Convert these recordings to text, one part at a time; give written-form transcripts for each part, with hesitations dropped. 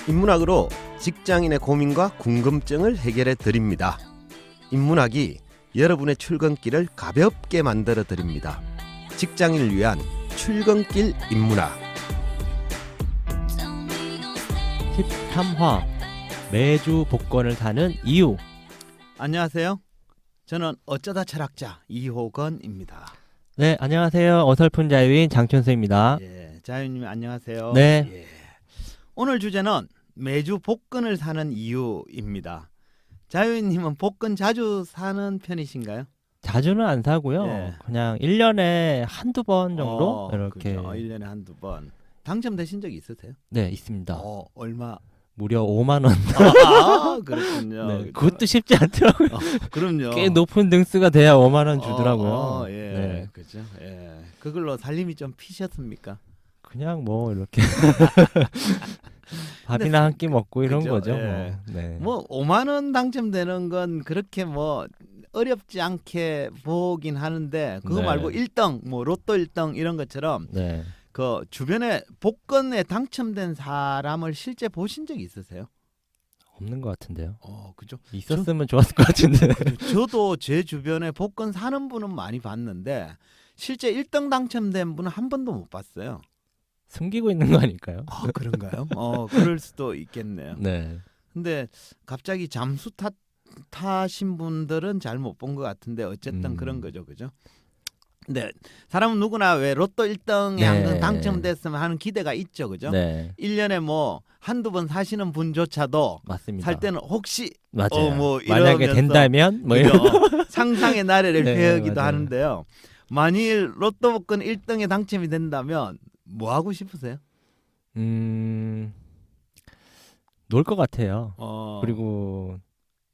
인문학으로 직장인의 고민과 궁금증을 해결해 드립니다. 인문학이 여러분의 출근길을 가볍게 만들어 드립니다. 직장인을 위한 출근길 인문학. 13화 매주 복권을 사는 이유. 안녕하세요. 저는 어쩌다 철학자 이호건입니다. 네, 안녕하세요. 어설픈 자유인 장천수입니다. 예, 자유님 안녕하세요. 네. 예. 오늘 주제는 매주 복권을 사는 이유입니다. 자유인님은 복권 자주 사는 편이신가요? 자주는 안 사고요. 네. 그냥 1년에 한두 번 정도 이렇게. 그죠. 1년에 한두 번. 당첨되신 적이 있으세요? 네, 있습니다. 얼마? 무려 5만 원. 그렇군요. 네, 그것도 쉽지 않더라고요. 그럼요. 꽤 높은 등수가 돼야 5만 원 주더라고요. 예. 네. 그죠. 예. 그걸로 살림이 좀 피셨습니까? 그냥 뭐 이렇게 밥이나 한 끼 먹고 이런 그죠, 거죠. 예. 뭐. 네. 뭐 5만 원 당첨되는 건 그렇게 뭐 어렵지 않게 보긴 하는데 그거 네. 말고 1등 뭐 로또 1등 이런 것처럼 네. 그 주변에 복권에 당첨된 사람을 실제 보신 적이 있으세요? 없는 것 같은데요. 그죠. 있었으면 좋았을 것 같은데. 저도 제 주변에 복권 사는 분은 많이 봤는데 실제 1등 당첨된 분은 한 번도 못 봤어요. 숨기고 있는 거 아닐까요? 그런가요? 그럴 수도 있겠네요. 네. 근데 갑자기 잠수 타신 분들은 잘 못 본 것 같은데 어쨌든 그런 거죠, 그죠? 근데 사람은 누구나 왜 로또 1등에 네. 한 번 당첨됐으면 하는 기대가 있죠, 그죠? 네. 1년에 뭐 한두 번 사시는 분조차도 맞습니다. 살 때는 혹시 맞아요. 뭐 만약에 이러면서 된다면 뭐 그죠? 이런. 상상의 나래를 네, 펴기도 맞아요. 하는데요. 만일 로또 복권 1등에 당첨이 된다면 뭐 하고 싶으세요? 놀 것 같아요. 그리고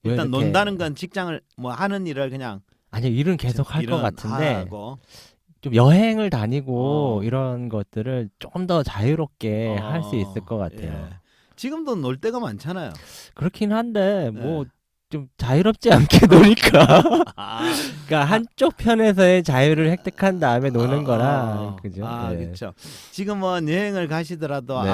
그리고 일단 이렇게- 논다는 건 직장을 뭐 하는 일을 그냥 아니요, 일은 계속 할 것 일은 같은데 하고. 좀 여행을 다니고 어. 이런 것들을 좀 더 자유롭게 할 수 있을 것 같아요. 예. 지금도 놀 데가 많잖아요. 그렇긴 한데 네. 뭐 좀 자유롭지 않게 노니까. 아, 그러니까 한쪽 편에서의 자유를 획득한 다음에 노는 거라. 그죠? 네. 그렇죠. 지금은 여행을 가시더라도 네.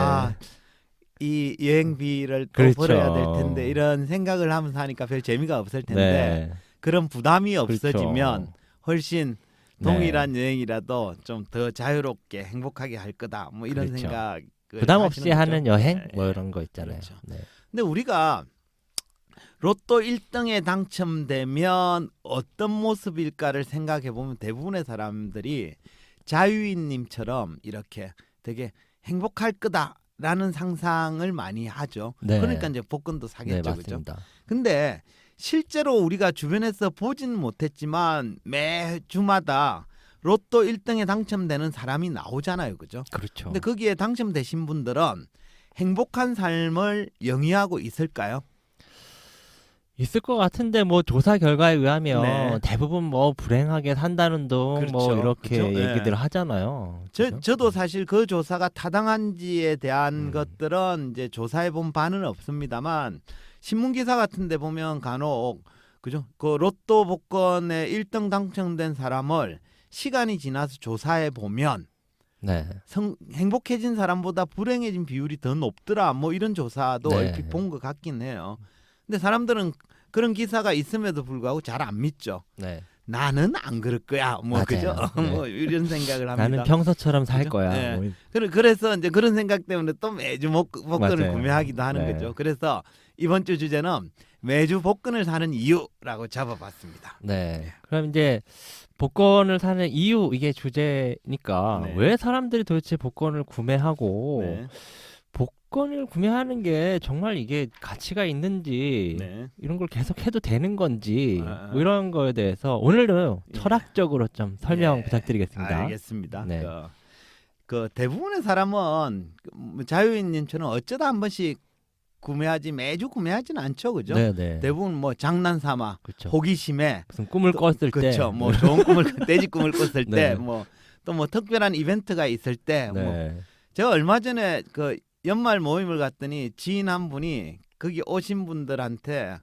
이 여행비를 또 그렇죠. 벌어야 될 텐데 이런 생각을 하면서 하니까 별 재미가 없을 텐데 네. 그런 부담이 그렇죠. 없어지면 훨씬 네. 동일한 여행이라도 좀 더 자유롭게 행복하게 할 거다. 뭐 이런 그렇죠. 생각 부담 없이 하는 여행 네. 뭐 이런 거 있잖아요. 그렇죠. 네. 근데 우리가 로또 1등에 당첨되면 어떤 모습일까를 생각해 보면 대부분의 사람들이 자유인님처럼 이렇게 되게 행복할 거다라는 상상을 많이 하죠. 네. 그러니까 이제 복권도 네, 사겠죠, 그죠? 맞습니다. 근데 실제로 우리가 주변에서 보지는 못했지만 매주마다 로또 1등에 당첨되는 사람이 나오잖아요, 그죠? 그렇죠. 근데 거기에 당첨되신 분들은 행복한 삶을 영위하고 있을까요? 있을 것 같은데 뭐 조사 결과에 의하면 네. 대부분 뭐 불행하게 산다는 둥 뭐 그렇죠. 이렇게 그죠? 얘기들 네. 하잖아요. 그죠? 저도 사실 그 조사가 타당한지에 대한 음. 것들은 이제 조사해 본 바는 없습니다만 신문 기사 같은 데 보면 간혹 그죠? 그 로또 복권에 1등 당첨된 사람을 시간이 지나서 조사해 보면 네. 행복해진 사람보다 불행해진 비율이 더 높더라. 뭐 이런 조사도 네. 얼핏 본 것 같긴 해요. 근데 사람들은 그런 기사가 있음에도 불구하고 잘 안 믿죠. 네. 나는 안 그럴 거야. 뭐 맞아요. 그죠? 네. 뭐 이런 생각을 합니다. 나는 평소처럼 살 그죠? 거야. 네. 뭐 그래서 이제 그런 생각 때문에 또 매주 복권을 맞아요. 구매하기도 하는 네. 거죠. 그래서 이번 주 주제는 매주 복권을 사는 이유라고 잡아봤습니다. 네. 그럼 이제 복권을 사는 이유 이게 주제니까 네. 왜 사람들이 도대체 복권을 구매하고 네. 복권을 구매하는 게 정말 이게 가치가 있는지 네. 이런 걸 계속 해도 되는 건지 아. 뭐 이런 거에 대해서 오늘은 예. 철학적으로 좀 설명 예, 부탁드리겠습니다. 알겠습니다. 네. 그 대부분의 사람은 자유인님처럼 어쩌다 한 번씩 구매하지 매주 구매하지는 않죠, 그죠? 네네. 대부분 뭐 장난삼아 그렇죠. 호기심에 무슨 꿈을 꿨을 때. 그렇죠. 뭐 좋은 꿈을 돼지 꿈을 꿨을 네. 때 뭐 또 뭐 특별한 이벤트가 있을 때 뭐 네. 제가 얼마 전에 그 연말 모임을 갔더니 지인 한 분이 거기 오신 분들한테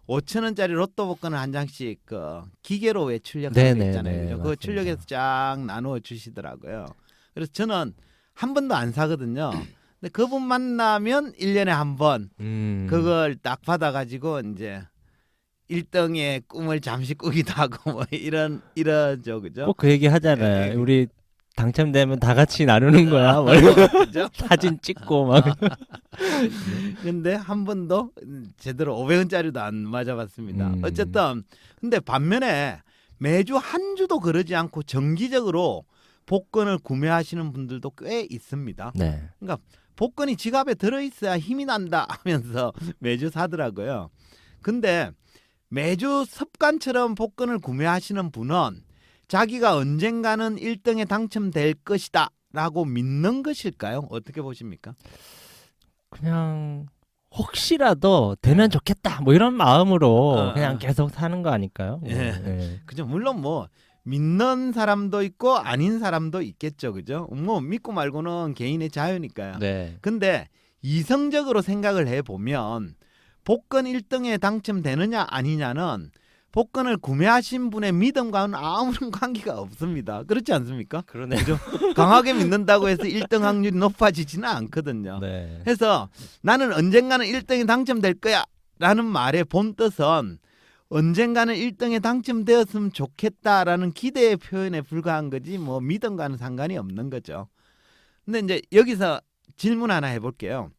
5천 원짜리 로또 복권을 한 장씩 그 기계로 왜 출력하는 거 네네, 있잖아요. 네, 그죠? 그거 맞습니다. 출력해서 쫙 나누어 주시더라고요. 그래서 저는 한 번도 안 사거든요. 근데 그분 만나면 1년에 한 번 그걸 딱 받아가지고 이제 1등의 꿈을 잠시 꾸기도 하고 뭐 이런죠, 그죠? 꼭 그 얘기 하잖아요. 예. 우리 당첨되면 다 같이 나누는 거야. 뭐 그죠? 사진 찍고 막. 근데 한 번도 제대로 500원짜리도 안 맞아봤습니다. 어쨌든 근데 반면에 매주 한 주도 그러지 않고 정기적으로 복권을 구매하시는 분들도 꽤 있습니다. 네. 그러니까 복권이 지갑에 들어있어야 힘이 난다 하면서 매주 사더라고요. 근데 매주 습관처럼 복권을 구매하시는 분은 자기가 언젠가는 1등에 당첨될 것이다 라고 믿는 것일까요? 어떻게 보십니까? 그냥 혹시라도 되면 좋겠다 뭐 이런 마음으로 그냥 계속 사는 거 아닐까요? 예. 예. 그죠. 물론 뭐 믿는 사람도 있고 아닌 사람도 있겠죠. 그죠? 뭐 믿고 말고는 개인의 자유니까요. 네. 근데 이성적으로 생각을 해보면 복권 1등에 당첨되느냐 아니냐는 복권을 구매하신 분의 믿음과는 아무런 관계가 없습니다. 그렇지 않습니까? 그러네. 그죠? 강하게 믿는다고 해서 1등 확률이 높아지지는 않거든요. 네. 해서 나는 언젠가는 1등에 당첨될 거야 라는 말의 본 뜻은 언젠가는 1등에 당첨되었으면 좋겠다라는 기대의 표현에 불과한 거지 뭐 믿음과는 상관이 없는 거죠. 근데 이제 여기서 질문 하나 해볼게요.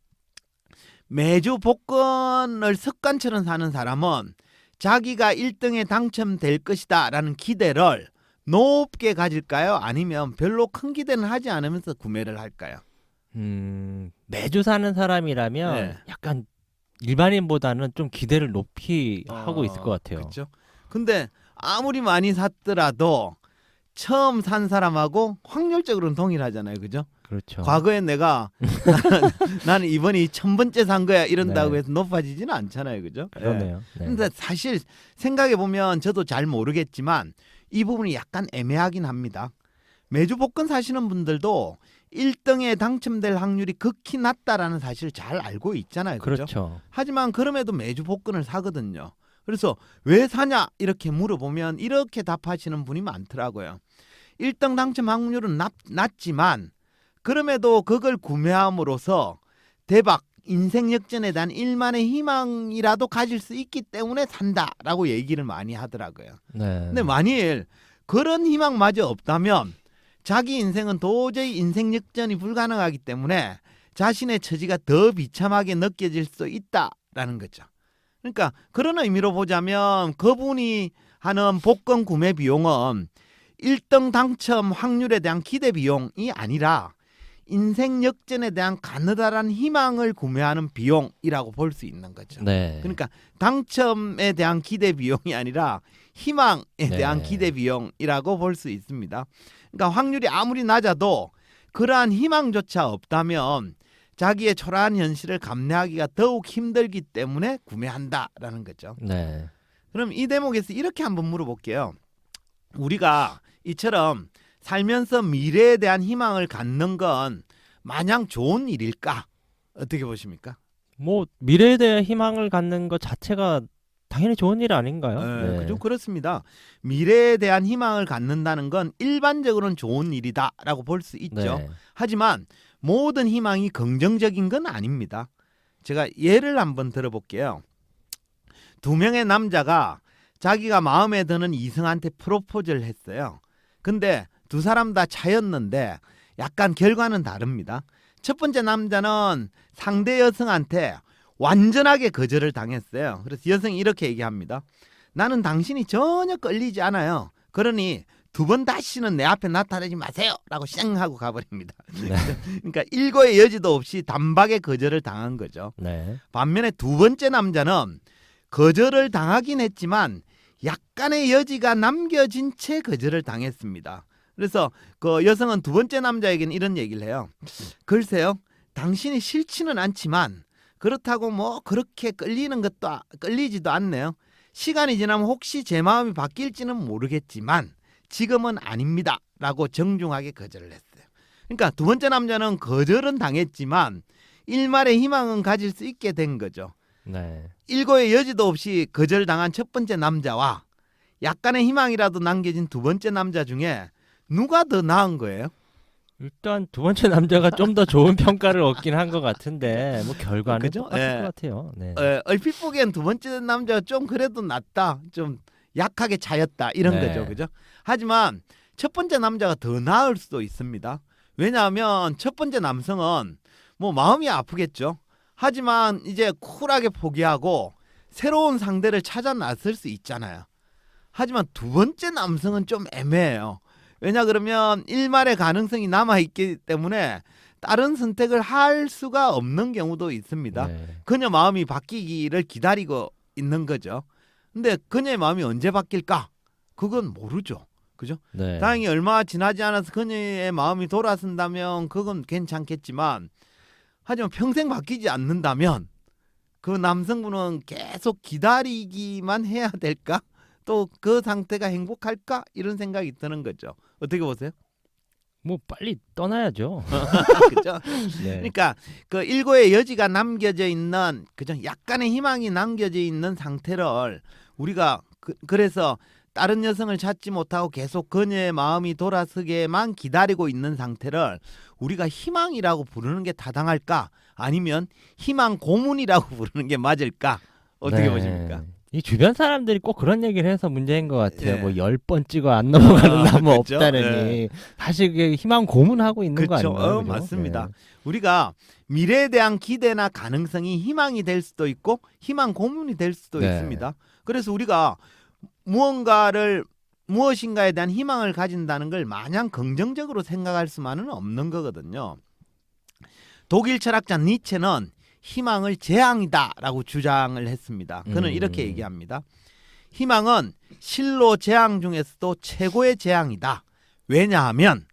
매주 복권을 습관처럼 사는 사람은 자기가 1등에 당첨될 것이다 라는 기대를 높게 가질까요? 아니면 별로 큰 기대는 하지 않으면서 구매를 할까요? 매주 사는 사람이라면 네. 약간 일반인보다는 좀 기대를 높이 하고 있을 것 같아요. 그렇죠. 근데 아무리 많이 샀더라도 처음 산 사람하고 확률적으로는 동일하잖아요. 그죠? 그렇죠. 과거에 내가 나는 이번이 1000번째 산 거야 이런다고 네. 해서 높아지지는 않잖아요. 그죠? 그러네요. 네. 근데 사실 생각해 보면 저도 잘 모르겠지만 이 부분이 약간 애매하긴 합니다. 매주 복권 사시는 분들도 1등에 당첨될 확률이 극히 낮다라는 사실을 잘 알고 있잖아요. 그죠? 그렇죠. 하지만 그럼에도 매주 복권을 사거든요. 그래서 왜 사냐 이렇게 물어보면 이렇게 답하시는 분이 많더라고요. 1등 당첨 확률은 낮지만 그럼에도 그걸 구매함으로써 대박 인생 역전에 대한 일만의 희망이라도 가질 수 있기 때문에 산다라고 얘기를 많이 하더라고요. 네. 근데 만일 그런 희망마저 없다면 자기 인생은 도저히 인생 역전이 불가능하기 때문에 자신의 처지가 더 비참하게 느껴질 수 있다라는 거죠. 그러니까 그런 의미로 보자면 그분이 하는 복권 구매 비용은 1등 당첨 확률에 대한 기대 비용이 아니라 인생 역전에 대한 가느다란 희망을 구매하는 비용이라고 볼 수 있는 거죠. 네. 그러니까 당첨에 대한 기대 비용이 아니라 희망에 대한 네. 기대 비용이라고 볼 수 있습니다. 그러니까 확률이 아무리 낮아도 그러한 희망조차 없다면 자기의 초라한 현실을 감내하기가 더욱 힘들기 때문에 구매한다라는 거죠. 네. 그럼 이 대목에서 이렇게 한번 물어볼게요. 우리가 이처럼 살면서 미래에 대한 희망을 갖는 건 마냥 좋은 일일까? 어떻게 보십니까? 뭐 미래에 대한 희망을 갖는 것 자체가 당연히 좋은 일 아닌가요? 네. 그죠? 그렇습니다. 미래에 대한 희망을 갖는다는 건 일반적으로는 좋은 일이다라고 볼 수 있죠. 네. 하지만 모든 희망이 긍정적인 건 아닙니다. 제가 예를 한번 들어볼게요. 2명의 남자가 자기가 마음에 드는 이성한테 프로포즈를 했어요. 근데 두 사람 다 차였는데 약간 결과는 다릅니다. 첫 번째 남자는 상대 여성한테 완전하게 거절을 당했어요. 그래서 여성이 이렇게 얘기합니다. 나는 당신이 전혀 끌리지 않아요. 그러니 2번 다시는 내 앞에 나타나지 마세요 라고 쌩 하고 가버립니다. 네. 그러니까 일거의 여지도 없이 단박에 거절을 당한 거죠. 네. 반면에 2번째 남자는 거절을 당하긴 했지만 약간의 여지가 남겨진 채 거절을 당했습니다. 그래서 그 여성은 2번째 남자에게는 이런 얘기를 해요. 글쎄요, 당신이 싫지는 않지만 그렇다고 뭐 그렇게 끌리지도 않네요. 시간이 지나면 혹시 제 마음이 바뀔지는 모르겠지만 지금은 아닙니다 라고 정중하게 거절을 했어요. 그러니까 2번째 남자는 거절은 당했지만 일말의 희망은 가질 수 있게 된 거죠. 네. 일고의 여지도 없이 거절당한 첫 번째 남자와 약간의 희망이라도 남겨진 2번째 남자 중에 누가 더 나은 거예요? 일단 두 번째 남자가 좀 더 좋은 평가를 얻긴 한 것 같은데 뭐 결과는 그죠? 똑같을 예. 것 같아요. 네. 얼핏 보기엔 두 번째 남자가 좀 그래도 낫다, 좀 약하게 차였다 이런 네. 거죠, 그죠? 하지만 첫 번째 남자가 더 나을 수도 있습니다. 왜냐하면 첫 번째 남성은 뭐 마음이 아프겠죠. 하지만 이제 쿨하게 포기하고 새로운 상대를 찾아 나설 수 있잖아요. 하지만 두 번째 남성은 좀 애매해요. 왜냐 그러면 일말의 가능성이 남아 있기 때문에 다른 선택을 할 수가 없는 경우도 있습니다. 네. 그녀 마음이 바뀌기를 기다리고 있는 거죠. 근데 그녀의 마음이 언제 바뀔까? 그건 모르죠. 그죠? 네. 다행히 얼마 지나지 않아서 그녀의 마음이 돌아선다면 그건 괜찮겠지만, 하지만 평생 바뀌지 않는다면 그 남성분은 계속 기다리기만 해야 될까? 또 그 상태가 행복할까? 이런 생각이 드는 거죠. 어떻게 보세요? 뭐 빨리 떠나야죠. 그죠? 네. 그러니까 그 일고의 여지가 남겨져 있는, 그죠? 약간의 희망이 남겨져 있는 상태를 우리가 그래서 다른 여성을 찾지 못하고 계속 그녀의 마음이 돌아서게만 기다리고 있는 상태를 우리가 희망이라고 부르는 게 타당할까? 아니면 희망 고문이라고 부르는 게 맞을까? 어떻게 네. 보십니까? 이 주변 사람들이 꼭 그런 얘기를 해서 문제인 것 같아요. 예. 뭐 10번 찍어 안 넘어가는 나무 그렇죠? 없다느니 예. 사실 그게 희망 고문하고 있는 거 그렇죠. 아닌가요? 그죠? 맞습니다. 네. 우리가 미래에 대한 기대나 가능성이 희망이 될 수도 있고 희망 고문이 될 수도 네. 있습니다. 그래서 우리가 무엇인가에 대한 희망을 가진다는 걸 마냥 긍정적으로 생각할 수만은 없는 거거든요. 독일 철학자 니체는 희망을 재앙이다라고 주장을 했습니다. 그는 이렇게 얘기합니다. 희망은 실로 재앙 중에서도 최고의 재앙이다. 왜냐하면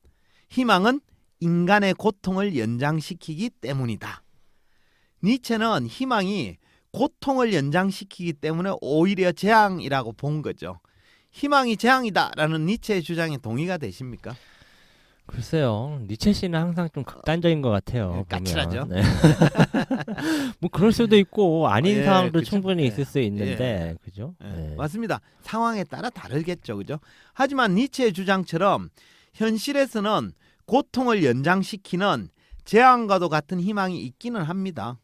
희망은 인간의 고통을 연장시키기 때문이다. 니체는 희망이 고통을 연장시키기 때문에 오히려 재앙이라고 본 거죠. 희망이 재앙이다라는 니체의 주장에 동의가 되십니까? 글쎄요. 니체 씨는 항상 좀 극단적인 것 같아요. 네, 보면. 까칠하죠. 네. 뭐 그럴 수도 있고 아닌 예, 상황도 그쵸. 충분히 예. 있을 수 있는데, 그죠? 예, 네. 맞습니다. 상황에 따라 다르겠죠, 그죠? 하지만 니체의 주장처럼 현실에서는 고통을 연장시키는 재앙과도 같은 희망이 있기는 합니다.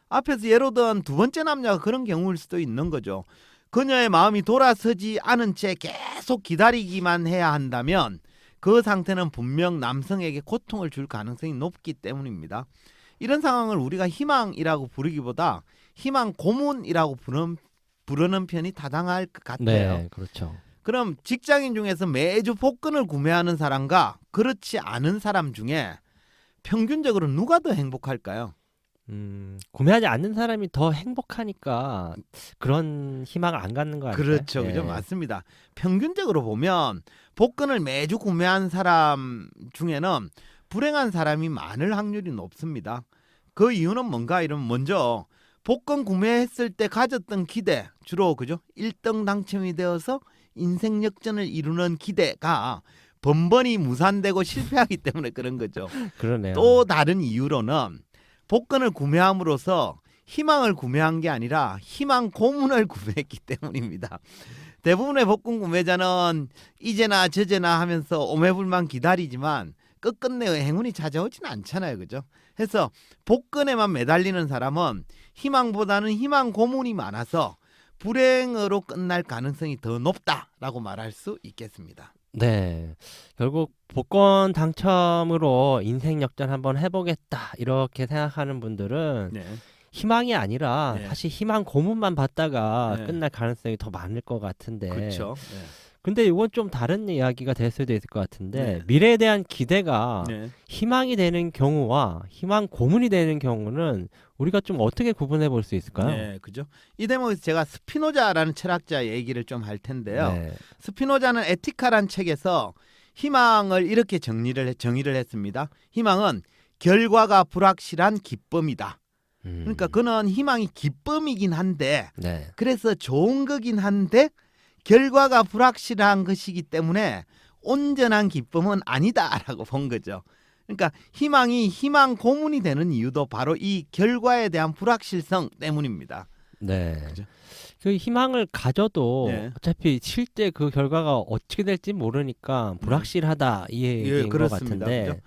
앞에서 예로 든 두 번째 남자가 그런 경우일 수도 있는 거죠. 그녀의 마음이 돌아서지 않은 채 계속 기다리기만 해야 한다면 그 상태는 분명 남성에게 고통을 줄 가능성이 높기 때문입니다. 이런 상황을 우리가 희망이라고 부르기보다 희망 고문이라고 부르는 편이 타당할 것 같아요. 네, 그렇죠. 그럼 직장인 중에서 매주 복권을 구매하는 사람과 그렇지 않은 사람 중에 평균적으로 누가 더 행복할까요? 구매하지 않는 사람이 더 행복하니까 그런 희망을 안 갖는 거 아닐까요? 그렇죠, 그죠? 맞습니다. 평균적으로 보면 복권을 매주 구매한 사람 중에는 불행한 사람이 많을 확률이 높습니다. 그 이유는 뭔가 이러면 먼저 복권 구매했을 때 가졌던 기대, 주로 그죠? 1등 당첨이 되어서 인생 역전을 이루는 기대가 번번이 무산되고 실패하기 때문에 그런 거죠. 그러네요. 또 다른 이유로는 복권을 구매함으로써 희망을 구매한 게 아니라 희망 고문을 구매했기 때문입니다. 대부분의 복권 구매자는 이제나 저제나 하면서 오매불만 기다리지만 끝끝내 행운이 찾아오지는 않잖아요, 그죠? 해서 복권에만 매달리는 사람은 희망보다는 희망 고문이 많아서 불행으로 끝날 가능성이 더 높다라고 말할 수 있겠습니다. 네. 결국 복권 당첨으로 인생 역전 한번 해보겠다 이렇게 생각하는 분들은 네. 희망이 아니라 네. 사실 희망 고문만 받다가 네. 끝날 가능성이 더 많을 것 같은데. 그렇죠. 근데 이건 좀 다른 이야기가 될 수도 있을 것 같은데, 네. 미래에 대한 기대가 네. 희망이 되는 경우와 희망 고문이 되는 경우는 우리가 좀 어떻게 구분해 볼 수 있을까요? 네, 그죠. 이 대목에서 제가 스피노자라는 철학자 얘기를 좀 할 텐데요. 네. 스피노자는 에티카란 책에서 희망을 이렇게 정의를 했습니다. 희망은 결과가 불확실한 기쁨이다. 그러니까 그는 희망이 기쁨이긴 한데, 네. 그래서 좋은 거긴 한데 결과가 불확실한 것이기 때문에 온전한 기쁨은 아니다라고 본 거죠. 그러니까 희망이 희망 고문이 되는 이유도 바로 이 결과에 대한 불확실성 때문입니다. 네. 그죠? 그 희망을 가져도 네. 어차피 실제 그 결과가 어떻게 될지 모르니까 불확실하다 이 얘기인 것 그렇습니다. 같은데. 그죠?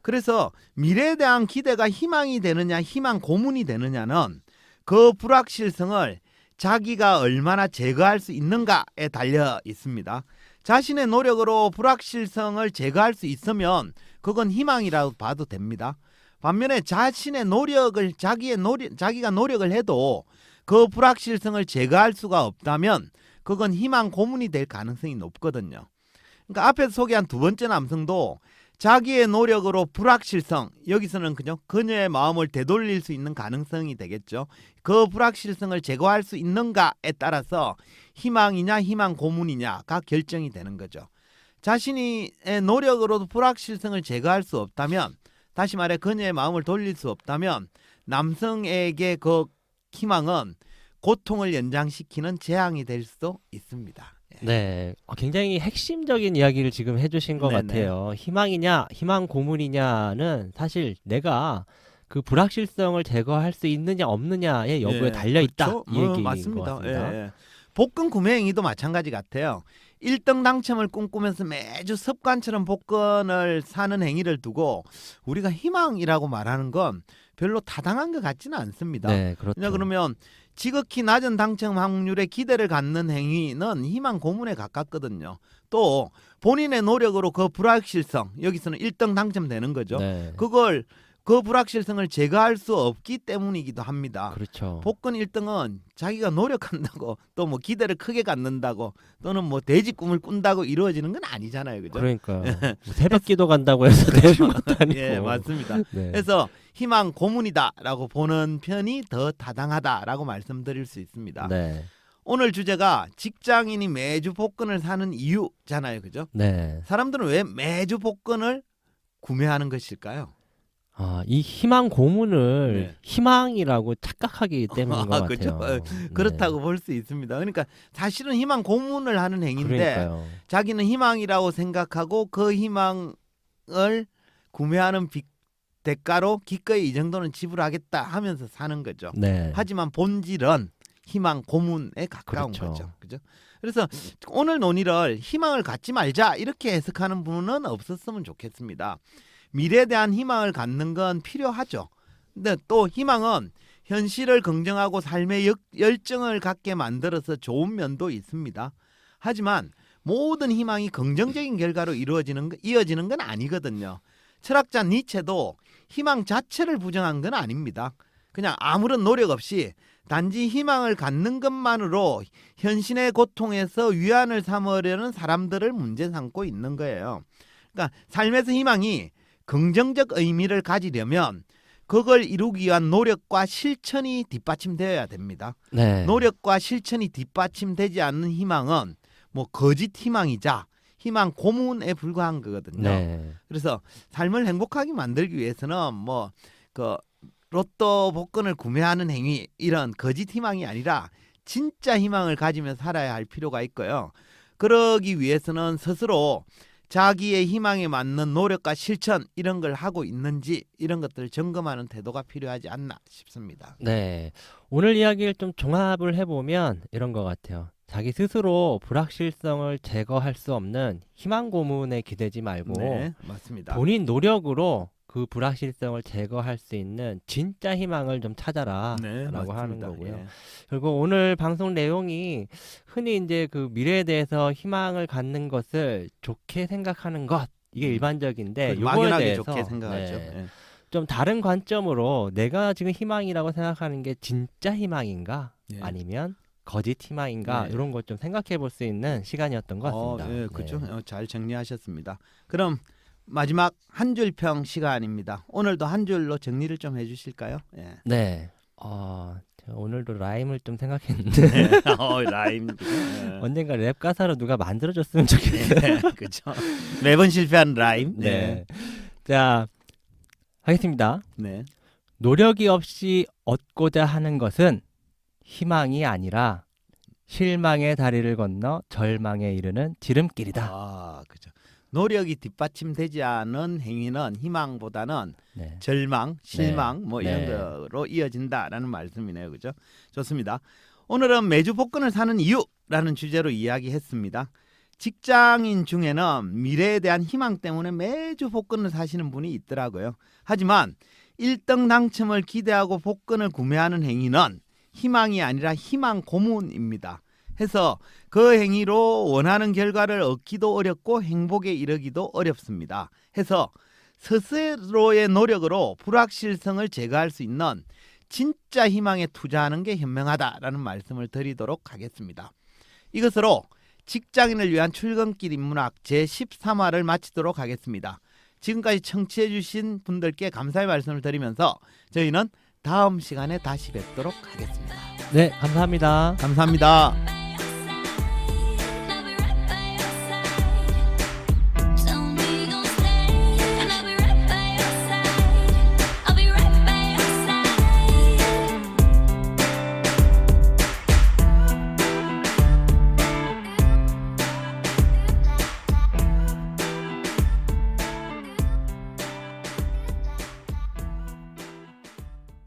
그래서 미래에 대한 기대가 희망이 되느냐 희망 고문이 되느냐는 그 불확실성을 자기가 얼마나 제거할 수 있는가에 달려 있습니다. 자신의 노력으로 불확실성을 제거할 수 있으면 그건 희망이라고 봐도 됩니다. 반면에 자신의 노력을 자기가 노력을 해도 그 불확실성을 제거할 수가 없다면 그건 희망 고문이 될 가능성이 높거든요. 그러니까 앞에서 소개한 두 번째 남성도 자기의 노력으로 불확실성, 여기서는 그녀의 마음을 되돌릴 수 있는 가능성이 되겠죠. 그 불확실성을 제거할 수 있는가에 따라서 희망이냐 희망 고문이냐가 결정이 되는 거죠. 자신의 노력으로도 불확실성을 제거할 수 없다면, 다시 말해 그녀의 마음을 돌릴 수 없다면 남성에게 그 희망은 고통을 연장시키는 재앙이 될 수도 있습니다. 네, 굉장히 핵심적인 이야기를 지금 해주신 것 네네. 같아요. 희망이냐, 희망 고문이냐는 사실 내가 그 불확실성을 제거할 수 있느냐 없느냐의 여부에 예, 달려 있다. 그렇죠. 이 얘기인 맞습니다. 것 같습니다. 예, 예. 복권 구매 행위도 마찬가지 같아요. 1등 당첨을 꿈꾸면서 매주 습관처럼 복권을 사는 행위를 두고 우리가 희망이라고 말하는 건 별로 타당한 것 같지는 않습니다. 네, 그렇죠. 그러면 지극히 낮은 당첨 확률에 기대를 갖는 행위는 희망 고문에 가깝거든요. 또 본인의 노력으로 그 불확실성, 여기서는 1등 당첨되는 거죠. 네, 그 불확실성을 제거할 수 없기 때문이기도 합니다. 그렇죠. 복권 1등은 자기가 노력한다고 또 뭐 기대를 크게 갖는다고 또는 뭐 돼지 꿈을 꾼다고 이루어지는 건 아니잖아요. 그죠? 그러니까 뭐 새벽기도 간다고 해서 되는 것도 아니고. 예, 맞습니다. 네. 그래서 희망 고문이다라고 보는 편이 더 타당하다라고 말씀드릴 수 있습니다. 네, 오늘 주제가 직장인이 매주 복권을 사는 이유잖아요. 그죠? 네. 사람들은 왜 매주 복권을 구매하는 것일까요? 이 희망 고문을 네. 희망이라고 착각하기 때문인 것 그죠? 같아요. 그렇다고 볼 수 있습니다. 그러니까 사실은 희망 고문을 하는 네. 행위인데 그러니까요. 자기는 희망이라고 생각하고 그 희망을 구매하는 대가로 기꺼이 이 정도는 지불하겠다 하면서 사는 거죠. 네. 하지만 본질은 희망 고문에 가까운 그렇죠. 거죠. 그죠? 그래서 오늘 논의를 희망을 갖지 말자 이렇게 해석하는 분은 없었으면 좋겠습니다. 미래에 대한 희망을 갖는 건 필요하죠. 근데 또 희망은 현실을 긍정하고 삶의 열정을 갖게 만들어서 좋은 면도 있습니다. 하지만 모든 희망이 긍정적인 결과로 이어지는 건 아니거든요. 철학자 니체도 희망 자체를 부정한 건 아닙니다. 그냥 아무런 노력 없이 단지 희망을 갖는 것만으로 현실의 고통에서 위안을 삼으려는 사람들을 문제 삼고 있는 거예요. 그러니까 삶에서 희망이 긍정적 의미를 가지려면 그걸 이루기 위한 노력과 실천이 뒷받침되어야 됩니다. 네. 노력과 실천이 뒷받침되지 않는 희망은 뭐 거짓 희망이자 희망 고문에 불과한 거거든요. 네. 그래서 삶을 행복하게 만들기 위해서는 뭐 그 로또 복권을 구매하는 행위 이런 거짓 희망이 아니라 진짜 희망을 가지며 살아야 할 필요가 있고요. 그러기 위해서는 스스로 자기의 희망에 맞는 노력과 실천 이런 걸 하고 있는지 이런 것들을 점검하는 태도가 필요하지 않나 싶습니다. 네. 오늘 이야기를 좀 종합을 해보면 이런 것 같아요. 자기 스스로 불확실성을 제거할 수 없는 희망 고문에 기대지 말고 네, 맞습니다. 본인 노력으로 그 불확실성을 제거할 수 있는 진짜 희망을 좀 찾아라 네, 라고 하는 맞습니다. 거고요. 예. 그리고 오늘 방송 내용이 흔히 이제 그 미래에 대해서 희망을 갖는 것을 좋게 생각하는 것 이게 일반적인데 요거에 막연하게 대해서 좋게 생각하죠. 네, 예. 좀 다른 관점으로 내가 지금 희망이라고 생각하는 게 진짜 희망인가 예. 아니면 거짓 희망인가 네. 이런 걸 좀 생각해 볼 수 있는 시간이었던 것 같습니다. 예, 그렇죠. 네. 잘 정리하셨습니다. 그럼 마지막 한 줄 평 시간입니다. 오늘도 한 줄로 정리를 좀 해주실까요? 예. 네. 제가 오늘도 라임을 좀 생각했는데 라임. 언젠가 랩 가사로 누가 만들어줬으면 좋겠어요. 그렇죠. 매번 실패하는 라임. 네. 자, 하겠습니다. 네. 노력이 없이 얻고자 하는 것은 희망이 아니라 실망의 다리를 건너 절망에 이르는 지름길이다. 그죠. 노력이 뒷받침되지 않은 행위는 희망보다는 네. 절망, 실망 뭐 이런 네. 거로 이어진다라는 말씀이네요. 그죠? 좋습니다. 오늘은 매주 복권을 사는 이유라는 주제로 이야기했습니다. 직장인 중에는 미래에 대한 희망 때문에 매주 복권을 사시는 분이 있더라고요. 하지만 1등 당첨을 기대하고 복권을 구매하는 행위는 희망이 아니라 희망 고문입니다. 해서 그 행위로 원하는 결과를 얻기도 어렵고 행복에 이르기도 어렵습니다. 해서 스스로의 노력으로 불확실성을 제거할 수 있는 진짜 희망에 투자하는 게 현명하다라는 말씀을 드리도록 하겠습니다. 이것으로 직장인을 위한 출근길 인문학 제13화를 마치도록 하겠습니다. 지금까지 청취해 주신 분들께 감사의 말씀을 드리면서 저희는 다음 시간에 다시 뵙도록 하겠습니다. 네, 감사합니다. 감사합니다.